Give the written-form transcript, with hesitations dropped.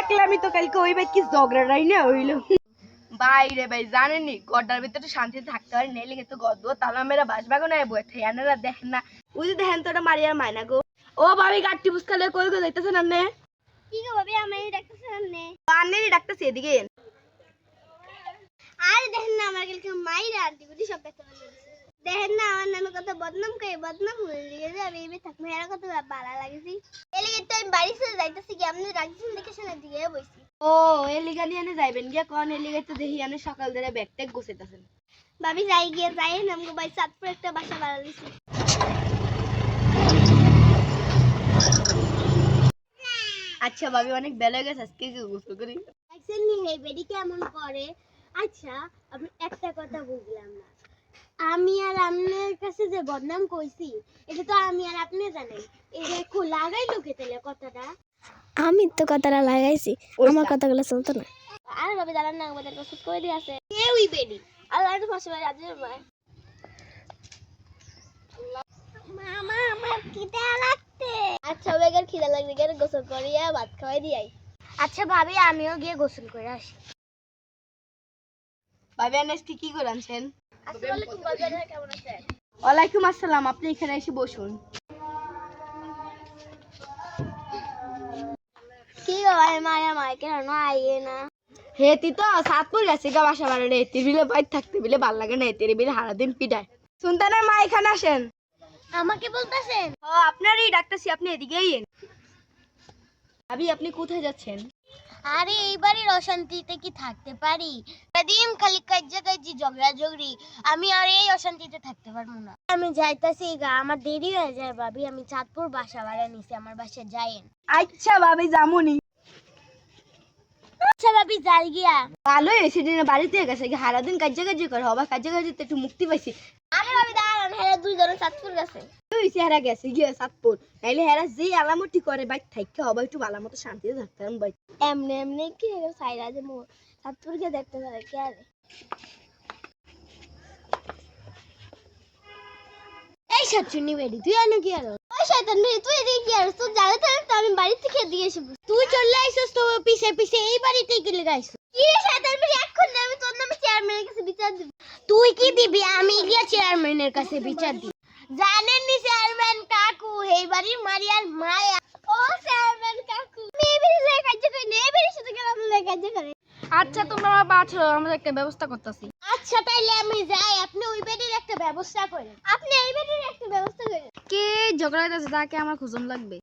দেখলামই তো কালকে ওই ভাই কি ঝগড়াটাই না হইলো। বাইরে ভাই জানেনি গড্ডার ভিতরে শান্তিতে থাকতে পারে নেই লেগে তো গদ্দ তালা মেরা বাসবাগো না বই থানারা দেখেন না ওই যে দেখেন তো ওটা মারিয়ার মায়না গো। ও ভাবি গাট্টি বুসকালে কই গো যাইতেছেন আপনি? কি গো ভাবি আমি ডাকতেছেন আপনি? আন্নেরই ডাকতেছি এদিকে। আর দেখেন না আমার কালকে মাইরা আন্টি গুলি সব দেখতে পাচ্ছি। দেখেন না আমার নামে কত বদনাম করে বদনাম হয়ে গেছে আমি এই থাকবো এরা কত ভালো লাগেছি এই লেগে তো আমি বাড়ি চলে যাইতেছি কি আপনি রাখছেন দেখে শুনে দিয়ে বইছি। ও এই লিগা নিয়ে আনে যাইবেন গিয়া কোন এই লিগা তো দেখি আনে সকাল ধরে ব্যাগ ট্যাগ গোছাইতাছেন। ভাবি যাই গিয়ে যাই আমগো ভাই চাঁদপুর একটা বাসা ভাড়া দিছি। আচ্ছা ভাবি অনেক বেলা হয়ে গেছে আজকে গোসল করি। দেখছেন নি হে বেডি কেমন করে। আচ্ছা আমি একটা কথা বুঝলাম না আমি আর আপনার কাছে যে বদনাম কইছি এটা তো আমি আর আপনি জানেন এটা খুব লাগাইলো কে তেলে কথাটা আমি তো কথাটা লাগাইছি আমার কথাগুলো চলতো না আর ভাবে জানেন না আমাদের কাছে কই দি আছে কেউই বেডি আল্লাহ তো ফাঁসে ভাই আজকে ভাই মামা আমার খিদে লাগতে। আচ্ছা বেগের খিদে লাগলে গেলে গোসল করিয়া ভাত খাওয়াই দিয়াই। আচ্ছা ভাবি আমিও গিয়ে গোসল করে আসি। ভাবি আজকে কি করে আনছেন? আসসালামু আলাইকুম বাজারে কেমন আছেন? ওয়ালাইকুম আসসালাম আপনি এখানে এসে বসুন। কি গো ভাই মায়া মাই কেন আইয়ে না? হেতি তো সাতপুর গেছে গা বাসা বাড়ারে টেবিলে বাইর থাকতে বিলে ভাল লাগে না টেবিলে সারা দিন পিটায়। শুনতে না মা এখানে আসেন। আমাকে বলতেছেন? ও আপনারই ডাকতেছি আপনি এদিকে আইয়েন। ভাবি আপনি কোথায় যাচ্ছেন? আরে এই বাড়ির অশান্তিতে কি থাকতে পারি? দিন খালি কাজ্জাকাজ্জি ঝগড়া ঝগড়ি আমি আর এই অশান্তিতে থাকতে পারবো না। আমি যাইতাছি গা আমার দেরি হয়ে যায় ভাবি আমি চাঁদপুর বাসা ভাড়া নিছি আমার বাসায় যাইয়েন। আচ্ছা ভাবি জামুনি। আচ্ছা ভাবি যাই গিয়া। ভালোই হয়েছে দিন বাড়িতে গেছে সারা দিন কাজ্জাকাজ্জি করে হবা কাজ্জাকাজ্জিতে একটু মুক্তি পাইছি। আরে ভাবি দাঁড়ান হ্যাঁ দুই জনে চাঁদপুর গেছে। হয়েছে হেরা গেছে গিয়ে সাতপুর নাইলে হেরা যে আলামতি করে বাইক থাকতে হবা একটু ভালো মতো শান্তিতে থাকতে পারেন বাইক। এমনি এমনি কি সাইরা যে চাঁদপুর গিয়ে দেখতে পারে কে আরে। এই সাতচুন্নি বেডি তুই আনো কি আর ওই শয়তান বেডি তুই এদিকে কি আর তুই জানো তো আমি বাড়ি থেকে দিয়ে এসে তুই চলে আইছস তো পিছে পিছে এই বাড়িতে কি লাগাইছস কি রে শয়তান বেডি এখন আমি তোর নামে চেয়ারম্যানের কাছে বিচার দিব। তুই কি দিবি আমি গিয়া চেয়ারম্যানের কাছে বিচার দিব। জানেন নি চেয়ারম্যান কাকু এই বাড়ির মারিয়ার মায়া। ও চেয়ারম্যান কাকু নেবেরি লেখা কাজ করে নেবেরি সাথে কেন লেখা কাজ করে। আচ্ছা তোমরা বাছো আমরা একটা ব্যবস্থা করতেছি। আচ্ছা তাইলে আমি যাই আপনি ওই বেডির একটা ব্যবস্থা করেন আপনি এই বেডির একটা ব্যবস্থা করেন। কে ঝগড়া হইতাছে তাকে আমার খুঁজম লাগবে।